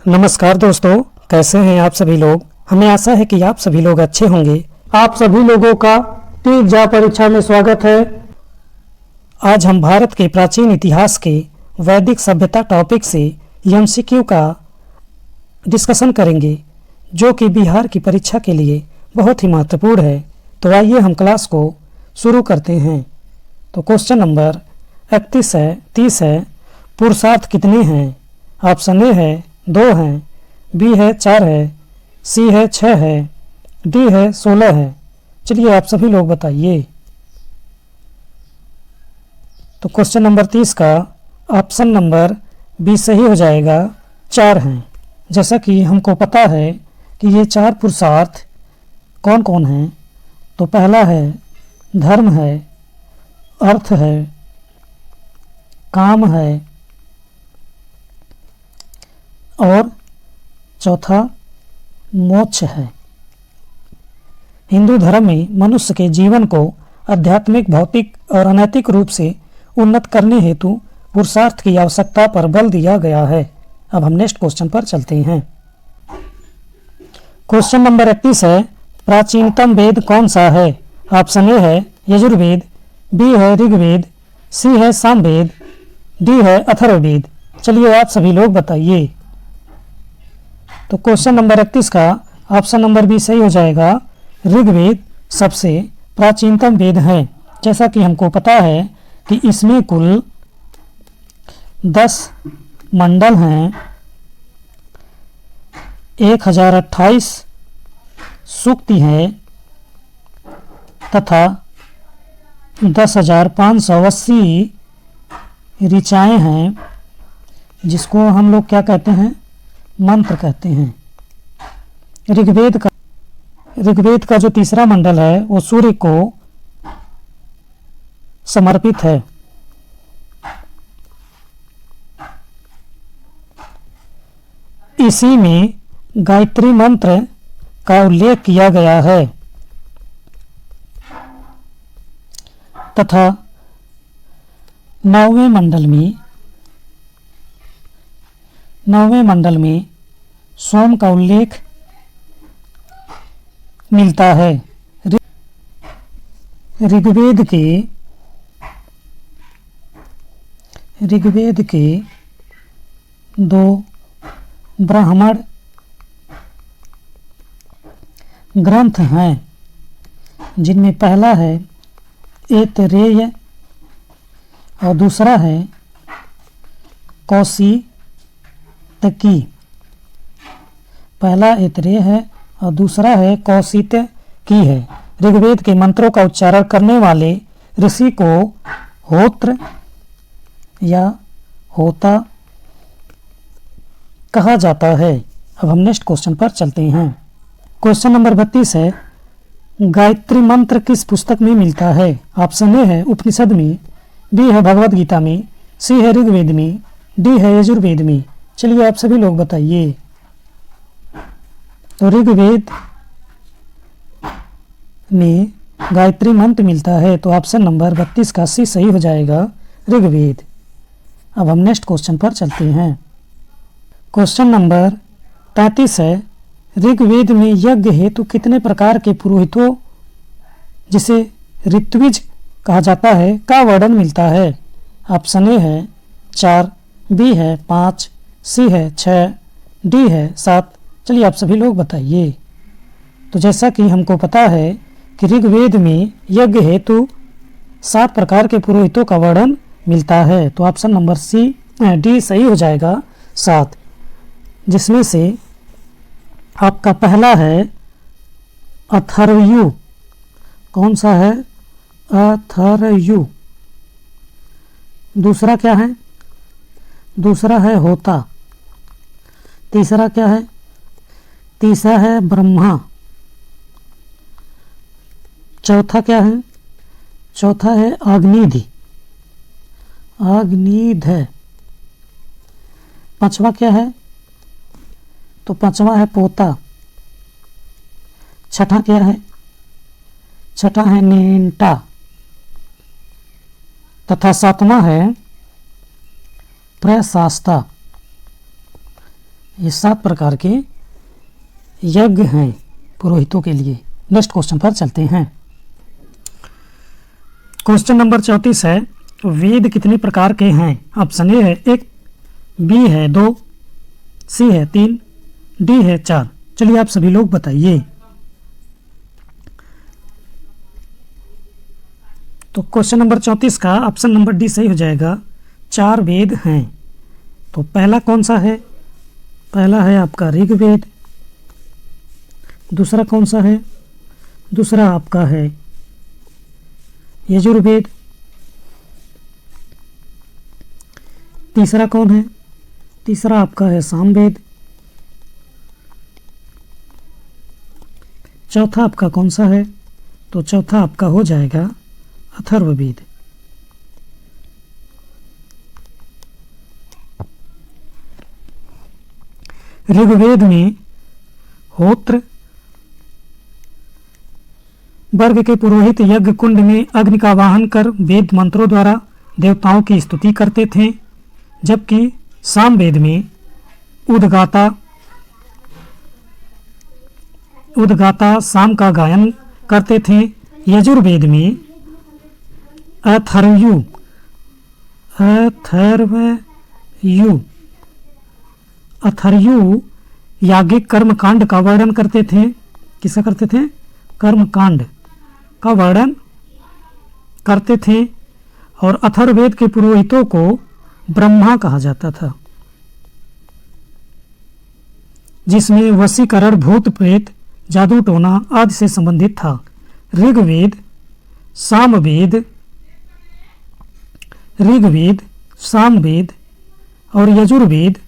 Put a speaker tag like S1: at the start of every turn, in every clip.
S1: नमस्कार दोस्तों, कैसे हैं आप सभी लोग। हमें आशा है कि आप सभी लोग अच्छे होंगे। आप सभी लोगों का तीज जा परीक्षा में स्वागत है। आज हम भारत के प्राचीन इतिहास के वैदिक सभ्यता टॉपिक से एमसीक्यू का डिस्कशन करेंगे, जो कि बिहार की परीक्षा के लिए बहुत ही महत्वपूर्ण है। तो आइए हम क्लास को शुरू करते हैं। तो क्वेश्चन नंबर 31 है, 30 है। पुरुषार्थ कितने हैं? ऑप्शन ए है 2 हैं, बी है 4 है, सी है 6 है, डी है 16 है। चलिए आप सभी लोग बताइए। तो क्वेश्चन नंबर 30 का ऑप्शन नंबर बी सही हो जाएगा, 4 हैं। जैसा कि हमको पता है कि ये 4 पुरुषार्थ कौन कौन हैं। तो पहला है धर्म है, अर्थ है, काम है और चौथा मोक्ष है। हिंदू धर्म में मनुष्य के जीवन को आध्यात्मिक, भौतिक और अनैतिक रूप से उन्नत करने हेतु पुरुषार्थ की आवश्यकता पर बल दिया गया है। अब हम नेक्स्ट क्वेश्चन पर चलते हैं। क्वेश्चन नंबर 31 है, प्राचीनतम वेद कौन सा है? ऑप्शन ए है यजुर्वेद, बी है ऋग्वेद, सी है सामवेद, डी है अथर्ववेद। चलिए आप सभी लोग बताइए। तो क्वेश्चन नंबर 31 का ऑप्शन नंबर बी सही हो जाएगा। ऋग्वेद सबसे प्राचीनतम वेद है। जैसा कि हमको पता है कि इसमें कुल 10 मंडल हैं, 1028 सूक्ति हैं तथा 10,580 ऋचाएँ हैं, जिसको हम लोग क्या कहते हैं? मंत्र कहते हैं। ऋग्वेद का जो तीसरा मंडल है वो सूर्य को समर्पित है। इसी में गायत्री मंत्र का उल्लेख किया गया है तथा 9वें मंडल में सोम का उल्लेख मिलता है। ऋग्वेद के 2 ब्राह्मण ग्रंथ हैं, जिनमें पहला है ऐतरेय और दूसरा है कौशितकी। पहला ऐतरेय है और दूसरा है कौशितकी है। ऋग्वेद के मंत्रों का उच्चारण करने वाले ऋषि को होत्र या होता कहा जाता है। अब हम नेक्स्ट क्वेश्चन पर चलते हैं। क्वेश्चन नंबर 32 है, गायत्री मंत्र किस पुस्तक में मिलता है? ऑप्शन ए है उपनिषद में, बी है भगवद गीता में, सी है ऋग्वेद में, डी है यजुर्वेद में। चलिए आप सभी लोग बताइए। तो ऋग्वेद में गायत्री मंत्र मिलता है, तो ऑप्शन नंबर 32 का सी सही हो जाएगा, ऋग्वेद। अब हम नेक्स्ट क्वेश्चन पर चलते हैं। क्वेश्चन नंबर 33 है, ऋग्वेद में यज्ञ हेतु कितने प्रकार के पुरोहितों, जिसे ऋत्विज कहा जाता है, का वर्णन मिलता है? ऑप्शन ए है 4, बी है 5, सी है 6, डी है 7। चलिए आप सभी लोग बताइए। तो जैसा कि हमको पता है कि ऋग्वेद में यज्ञ हेतु 7 प्रकार के पुरोहितों का वर्णन मिलता है, तो ऑप्शन नंबर डी सही हो जाएगा, 7। जिसमें से आपका पहला है अथर्वयु। कौन सा है? अथर्वयु। दूसरा क्या है? दूसरा है होता। तीसरा क्या है? तीसरा है ब्रह्मा। चौथा क्या है? चौथा है अग्निधि। पांचवा क्या है? तो पांचवा है पोता। छठा क्या है? छठा है नेंटा तथा सातवां है प्रशास्ता। ये 7 प्रकार के यज्ञ हैं पुरोहितों के लिए। नेक्स्ट क्वेश्चन पर चलते हैं। क्वेश्चन नंबर 34 है, वेद कितने प्रकार के हैं? ऑप्शन ए है 1, बी है 2, सी है 3, डी है 4। चलिए आप सभी लोग बताइए। तो क्वेश्चन नंबर 34 का ऑप्शन नंबर डी सही हो जाएगा। 4 वेद हैं। तो पहला कौन सा है? पहला है आपका ऋग्वेद। दूसरा कौन सा है? दूसरा आपका है यजुर्वेद। तीसरा कौन है? तीसरा आपका है सामवेद। चौथा आपका कौन सा है? तो चौथा आपका हो जाएगा अथर्ववेद। ऋग्वेद में होत्र वर्ग के पुरोहित यज्ञ कुंड में अग्नि का वाहन कर वेद मंत्रों द्वारा देवताओं की स्तुति करते थे, जबकि सामवेद में उद्गाता साम का गायन करते थे। यजुर्वेद में अथर्वयु याज्ञिक कर्मकांड का वर्णन करते थे। किसका करते थे? कर्मकांड का वर्णन करते थे। और अथर्ववेद के पुरोहितों को ब्रह्मा कहा जाता था, जिसमें वशीकरण, भूत प्रेत, जादू टोना आदि से संबंधित था। ऋग्वेद, सामवेद और यजुर्वेद,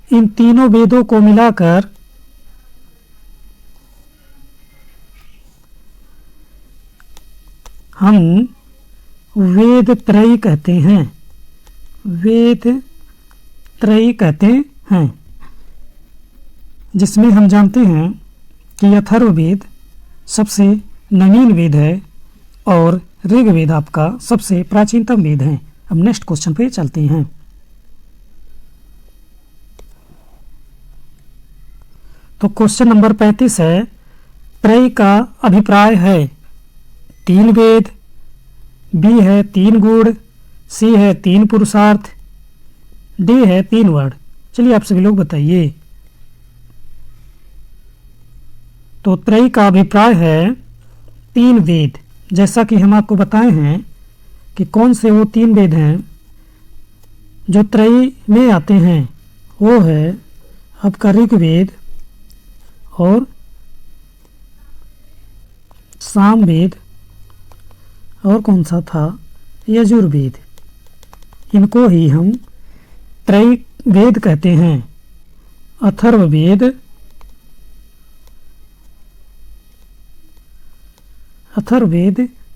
S1: इन तीनों वेदों को मिलाकर हम वेद त्रयी कहते हैं। वेद त्रयी कहते हैं, जिसमें हम जानते हैं कि अथर्ववेद सबसे नवीन वेद है और ऋग्वेद आपका सबसे प्राचीनतम वेद है। अब नेक्स्ट क्वेश्चन पे चलते हैं। तो क्वेश्चन नंबर 35 है, त्रयी का अभिप्राय है 3 वेद, बी है 3 गुण, सी है 3 पुरुषार्थ, डी है 3 वर्ण। चलिए आप सभी लोग बताइए। तो त्रयी का अभिप्राय है 3 वेद। जैसा कि हम आपको बताए हैं कि कौन से वो 3 वेद हैं जो त्रयी में आते हैं। वो है आपका ऋग्वेद और सामवेद और कौन सा था? यजुर्वेद। इनको ही हम त्रयी वेद कहते हैं। अथर्ववेद,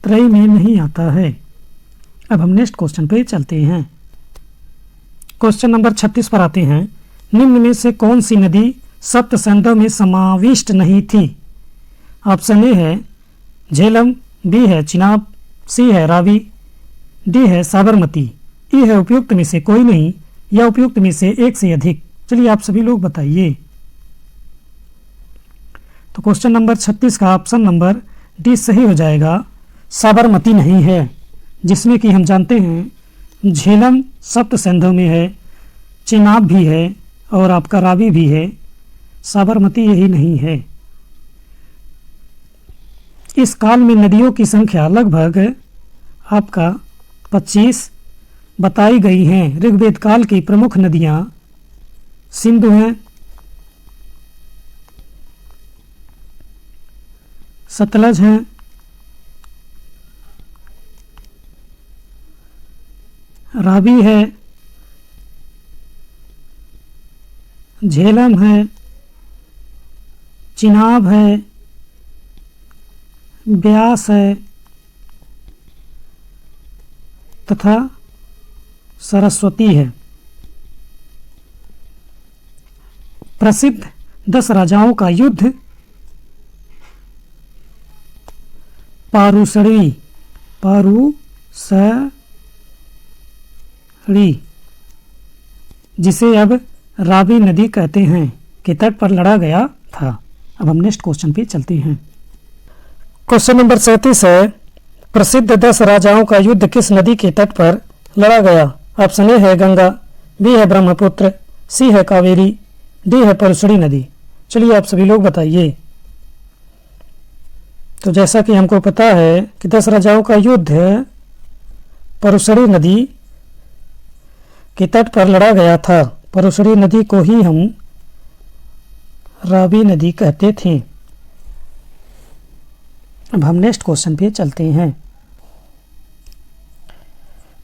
S1: त्रयी में नहीं आता है। अब हम नेक्स्ट क्वेश्चन पे चलते हैं। क्वेश्चन नंबर 36 पर आते हैं। निम्न में से कौन सी नदी सप्त सिंधु में समाविष्ट नहीं थी? ऑप्शन ए है झेलम, बी है चिनाब, सी है रावी, डी है साबरमती, ई है उपयुक्त में से कोई नहीं या उपयुक्त में से एक से अधिक। चलिए आप सभी लोग बताइए। तो क्वेश्चन नंबर 36 का ऑप्शन नंबर डी सही हो जाएगा। साबरमती नहीं है, जिसमें कि हम जानते हैं झेलम सप्त सिंधु में है, चिनाब भी है और आपका रावी भी है। साबरमती यही नहीं है। इस काल में नदियों की संख्या लगभग आपका 25 बताई गई हैं। ऋग्वेद काल की प्रमुख नदियां सिंधु हैं, सतलज हैं, रावी है, झेलम है, चिनाब है, ब्यास है तथा सरस्वती है। प्रसिद्ध 10 राजाओं का युद्ध पारुसड़ी जिसे अब रावी नदी कहते हैं के तट पर लड़ा गया था। अब हम नेक्स्ट क्वेश्चन पे चलते हैं। क्वेश्चन नंबर 37 है, प्रसिद्ध 10 राजाओं का युद्ध किस नदी के तट पर लड़ा गया? ऑप्शन ए है गंगा, बी है ब्रह्मपुत्र, सी है कावेरी, डी है परसड़ी नदी। चलिए आप सभी लोग बताइए। तो जैसा कि हमको पता है कि 10 राजाओं का युद्ध परसड़ी नदी के तट पर लड़ा गया था। परसड़ी नदी को ही हम रावी नदी कहते थे। अब हम नेक्स्ट क्वेश्चन पे चलते हैं।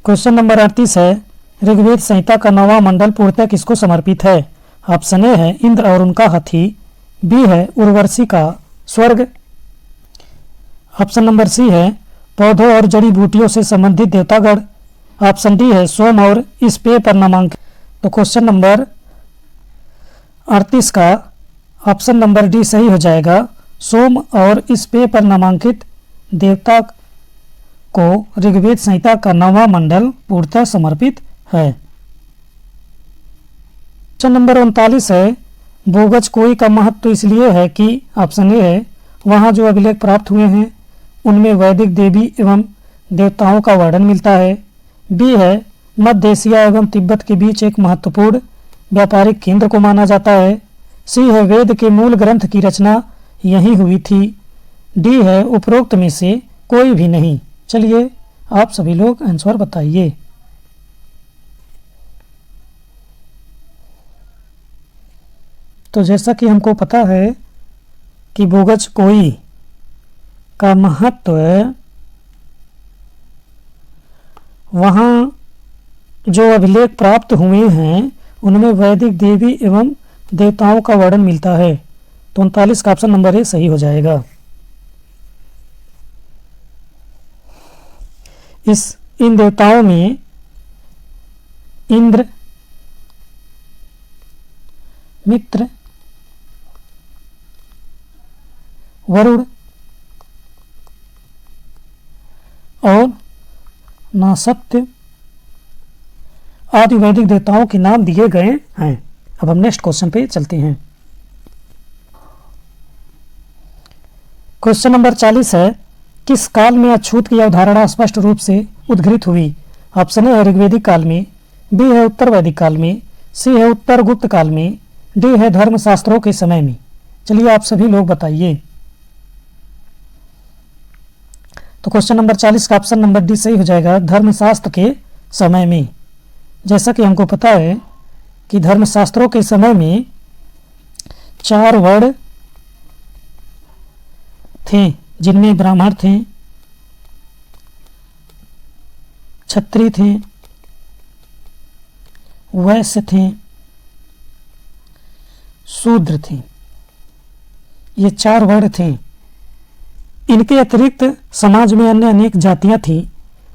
S1: क्वेश्चन नंबर 38 है, ऋग्वेद संहिता का 9वां मंडल पूर्णतः किसको समर्पित है? ऑप्शन ए है इंद्र और उनका हाथी, बी है उर्वशी का स्वर्ग, ऑप्शन नंबर सी है पौधों और जड़ी बूटियों से संबंधित देवतागण, ऑप्शन डी है सोम और इस पेय पर नामांकित। तो क्वेश्चन नंबर 38 का ऑप्शन नंबर डी सही हो जाएगा। सोम और इस पेय पर नामांकित देवता को ऋग्वेद संहिता का 9वां मंडल पूर्णतः समर्पित है। क्वेश्चन नंबर 39 है, बोगज कोई का महत्व इसलिए है कि ऑप्शन ए है वहाँ जो अभिलेख प्राप्त हुए हैं उनमें वैदिक देवी एवं देवताओं का वर्णन मिलता है, बी है मध्य एशिया एवं तिब्बत के बीच एक महत्वपूर्ण व्यापारिक केंद्र को माना जाता है, सी है वेद के मूल ग्रंथ की रचना यहीं हुई थी, डी है उपरोक्त में से कोई भी नहीं। चलिए आप सभी लोग आंसर बताइए। तो जैसा कि हमको पता है कि बोगज कोई का महत्व वहाँ जो अभिलेख प्राप्त हुए हैं उनमें वैदिक देवी एवं देवताओं का वर्णन मिलता है। तो 39 का ऑप्शन नंबर ए सही हो जाएगा। इन देवताओं में इंद्र, मित्र, वरुण और नासत्य आदि वैदिक देवताओं के नाम दिए गए हैं। अब हम नेक्स्ट क्वेश्चन पे चलते हैं। क्वेश्चन नंबर 40 है, किस काल में अछूत की अवधारणा स्पष्ट रूप से उद्घृत हुई? ऑप्शन ए है ऋग्वेदिक काल में, बी है उत्तर वैदिक काल में, सी है उत्तर गुप्त काल में, डी है धर्मशास्त्रों के समय में। चलिए आप सभी लोग बताइए। तो क्वेश्चन नंबर 40 का ऑप्शन नंबर डी सही हो जाएगा, धर्मशास्त्र के समय में। जैसा कि हमको पता है कि धर्मशास्त्रों के समय में 4 वर्ण थे, जिनमें ब्राह्मण थे, क्षत्रिय थे, वैश्य थे, शूद्र थे। ये 4 वर्ण थे। इनके अतिरिक्त समाज में अन्य अनेक जातियां थीं,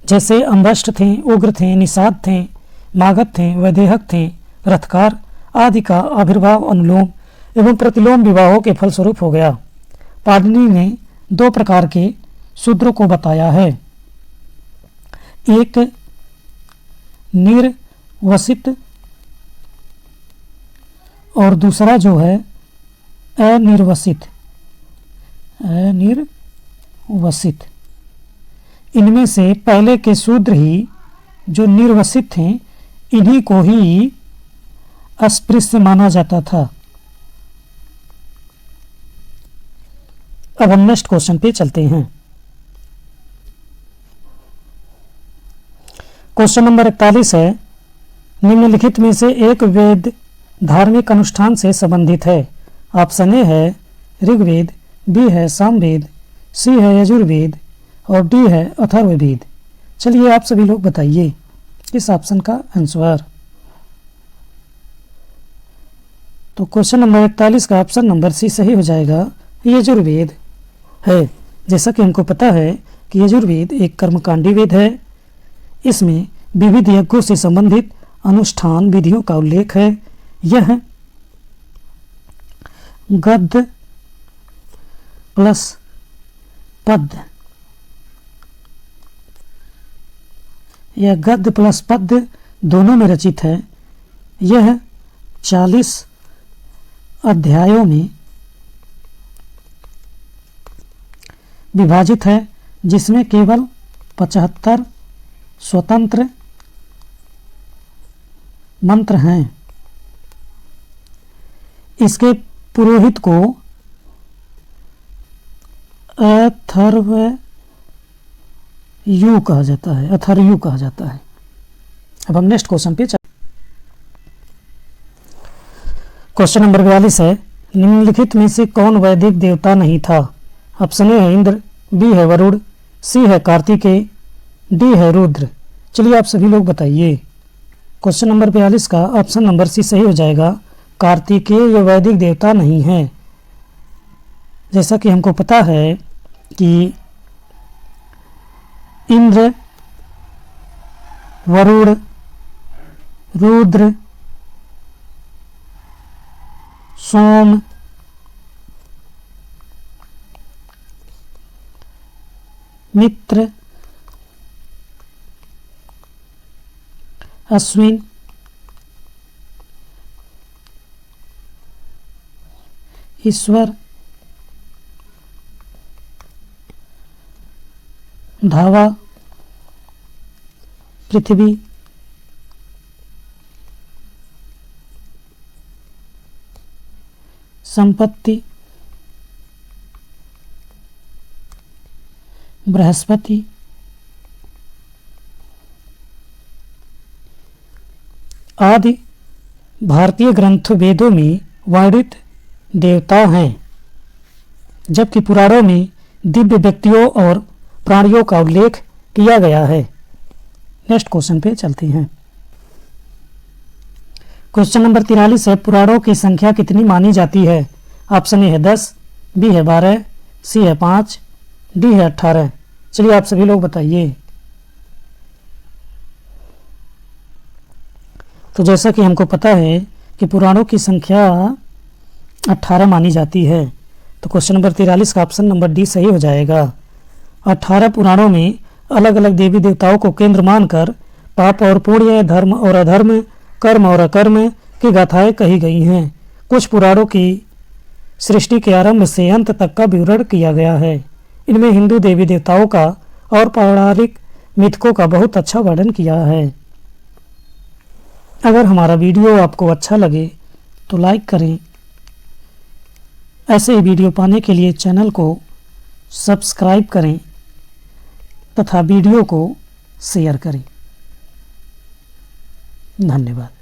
S1: जैसे अम्बष्ट थे, उग्र थे, निषाद थे, मागध थे, वैदेहक थे, रथकार आदि का आविर्भाव अनुलोम एवं प्रतिलोम विवाहों के फलस्वरूप हो गया। पाणिनि ने 2 प्रकार के शूद्रों को बताया है, एक निर्वसित और दूसरा जो है अनिर्वसित। अनिर्वसित इनमें से पहले के शूद्र ही जो निर्वसित थे इन्हीं को ही अस्पृश्य माना जाता था। अब हम नेक्स्ट क्वेश्चन पे चलते हैं। क्वेश्चन नंबर 41 है, निम्नलिखित में से एक वेद धार्मिक अनुष्ठान से संबंधित है। ऑप्शन ए है ऋग्वेद, बी है सामवेद, सी है यजुर्वेद और डी है अथर्ववेद। चलिए आप सभी लोग बताइए इस ऑप्शन का आंसर। तो क्वेश्चन नंबर 41 का ऑप्शन नंबर सी सही हो जाएगा, यजुर्वेद है। जैसा कि हमको पता है कि यजुर्वेद एक कर्मकांडी वेद है। इसमें विविध यज्ञों से संबंधित अनुष्ठान विधियों का उल्लेख है। यह गद्य प्लस पद्य, यह गद्य प्लस पद्य दोनों में रचित है। यह 40 अध्यायों में विभाजित है, जिसमें केवल 75 स्वतंत्र मंत्र हैं। इसके पुरोहित को अथर्वयु कहा जाता है, अथर्वयु कहा जाता है। अब हम नेक्स्ट क्वेश्चन पे क्वेश्चन नंबर 42 है, निम्नलिखित में से कौन वैदिक देवता नहीं था? ऑप्शन ए है इंद्र, बी है वरुण, सी है कार्तिकेय, डी है रुद्र। चलिए आप सभी लोग बताइए। क्वेश्चन नंबर 42 का ऑप्शन नंबर सी सही हो जाएगा। कार्तिकेय ये वैदिक देवता नहीं है। जैसा कि हमको पता है कि इंद्र, वरुण, रुद्र, सोम, मित्र, अश्विन, ईश्वर, धावा, पृथ्वी, संपत्ति, बृहस्पति, आदि भारतीय ग्रंथ वेदों में वर्णित देवता हैं, जबकि पुराणों में दिव्य व्यक्तियों और प्राणियों का उल्लेख किया गया है। नेक्स्ट क्वेश्चन पे चलते हैं। क्वेश्चन नंबर 43 है, पुराणों की संख्या कितनी मानी जाती है? ऑप्शन ए है 10, बी है 12, सी है 5, डी है 18। चलिए आप सभी लोग बताइए। तो जैसा कि हमको पता है कि पुराणों की संख्या 18 मानी जाती है, तो क्वेश्चन नंबर 43 का ऑप्शन नंबर डी सही हो जाएगा। 18 पुराणों में अलग अलग देवी देवताओं को केंद्र मानकर पाप और पुण्य, धर्म और अधर्म, कर्म और अकर्म की गाथाएं कही गई हैं। कुछ पुराणों की सृष्टि के आरंभ से अंत तक का विवरण किया गया है। इनमें हिंदू देवी देवताओं का और पौराणिक मिथकों का बहुत अच्छा वर्णन किया है। अगर हमारा वीडियो आपको अच्छा लगे तो लाइक करें। ऐसे ही वीडियो पाने के लिए चैनल को सब्सक्राइब करें तथा वीडियो को शेयर करें। धन्यवाद।